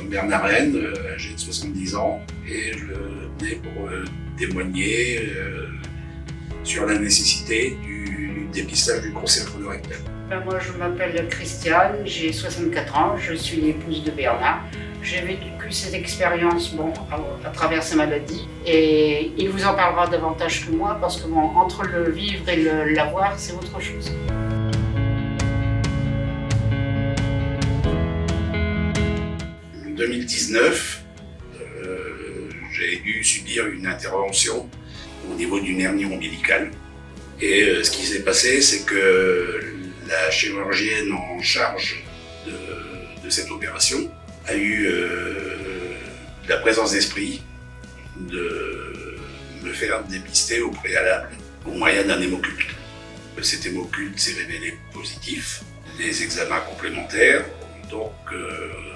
comme Bernard Rennes, âgé de 70 ans, et je venais pour témoigner sur la nécessité du dépistage du cancer colorectal. Moi, je m'appelle Christiane, j'ai 64 ans, je suis l'épouse de Bernard. J'ai vécu cette expérience à travers sa maladie et il vous en parlera davantage que moi parce que entre le vivre et l'avoir, c'est autre chose. En 2019, j'ai dû subir une intervention au niveau d'une hernie ombilicale. Et ce qui s'est passé, c'est que la chirurgienne en charge de cette opération a eu la présence d'esprit de me faire dépister au préalable au moyen d'un hémoculte. Cet hémoculte s'est révélé positif. Les examens complémentaires ont donc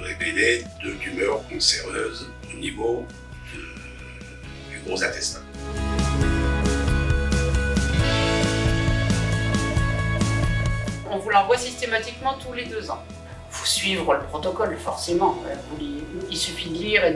révélé 2 tumeurs cancéreuses au niveau du gros intestin. On vous l'envoie systématiquement tous les 2 ans. Il faut suivre le protocole, forcément. Il suffit de lire et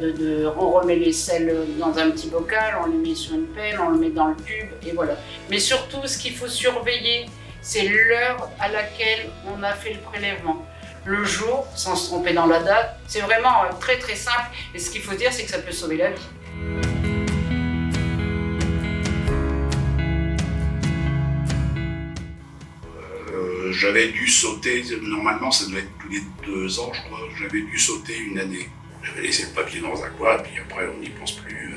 on remet les selles dans un petit bocal, on les met sur une pelle, on le met dans le tube, et voilà. Mais surtout, ce qu'il faut surveiller, c'est l'heure à laquelle on a fait le prélèvement. Le jour, sans se tromper dans la date, c'est vraiment très très simple. Et ce qu'il faut dire, c'est que ça peut sauver la vie. J'avais dû sauter, normalement ça doit être tous les 2 ans je crois, j'avais dû sauter une année. J'avais laissé le papier dans un coin, puis après on n'y pense plus.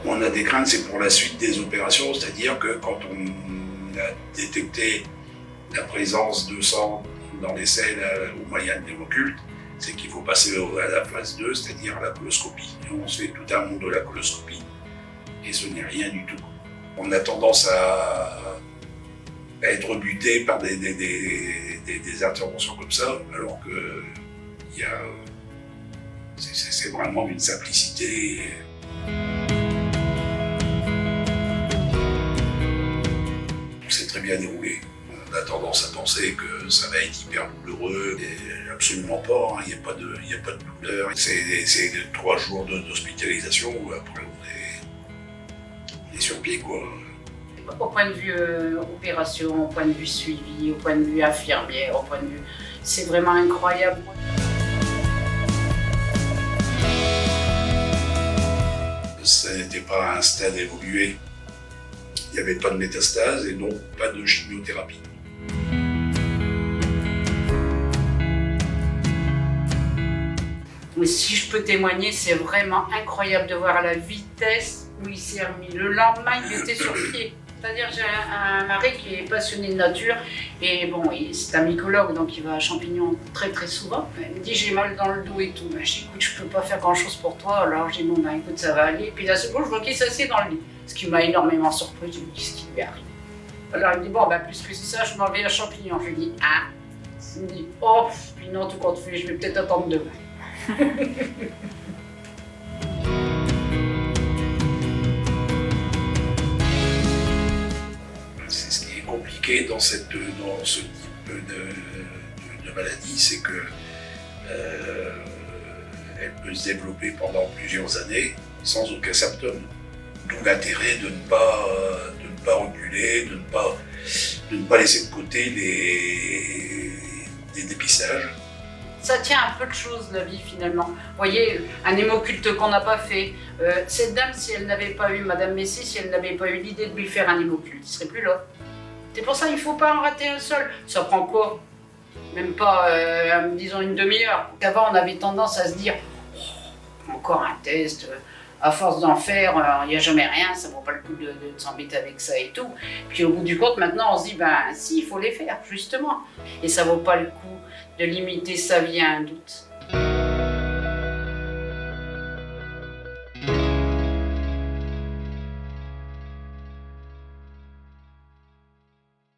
On a des craintes, c'est pour la suite des opérations, c'est-à-dire que quand on a détecté la présence de sang dans les selles au moyen de l'hémoculte, c'est qu'il faut passer à la phase 2, c'est-à-dire à la coloscopie. Et on se fait tout un monde de la coloscopie. Et ce n'est rien du tout. On a tendance à être buté par des interventions comme ça, alors que c'est vraiment une simplicité. C'est très bien déroulé. On a tendance à penser que ça va être hyper douloureux, et absolument pas, il n'y a pas de douleur. C'est 3 jours d'hospitalisation où après on est sur pied, quoi. Au point de vue opération, au point de vue suivi, au point de vue infirmière, au point de vue... C'est vraiment incroyable. Ça n'était pas un stade évolué. Il n'y avait pas de métastase et donc pas de chimiothérapie. Mais si je peux témoigner, c'est vraiment incroyable de voir la vitesse où il s'est remis. Le lendemain, il était sur pied. C'est-à-dire, j'ai un mari qui est passionné de nature et bon, c'est un mycologue, donc il va à Champignon très très souvent. Il me dit j'ai mal dans le dos et tout. Ben, je dis écoute, je peux pas faire grand-chose pour toi. Alors j'ai dit bon, ben, écoute, ça va aller. Puis d'un seul coup, je vois qu'il s'assied dans le lit, ce qui m'a énormément surpris. Je me dis qu'est-ce qui lui arrive. Alors il me dit bon, ben, plus que ça, je m'en vais à Champignon. Je lui dis ah. Il me dit oh, puis non, tout compte fait, je vais peut-être attendre demain. C'est ce qui est compliqué dans ce type de maladie, c'est que elle peut se développer pendant plusieurs années sans aucun symptôme. D'où l'intérêt de ne pas reculer, de ne pas laisser de côté des dépistages. Ça tient à peu de choses la vie finalement. Vous voyez, un hémoculte qu'on n'a pas fait. Cette dame, si elle n'avait pas eu, Madame Messi, si elle n'avait pas eu l'idée de lui faire un hémoculte, il ne serait plus là. C'est pour ça qu'il ne faut pas en rater un seul. Ça prend quoi? Même pas, disons, une demi-heure. Avant, on avait tendance à se dire oh, encore un test, à force d'en faire, il n'y a jamais rien, ça ne vaut pas le coup de s'embêter avec ça et tout. Puis au bout du compte, maintenant, on se dit ben si, il faut les faire, justement. Et ça ne vaut pas le coup de limiter sa vie à un doute.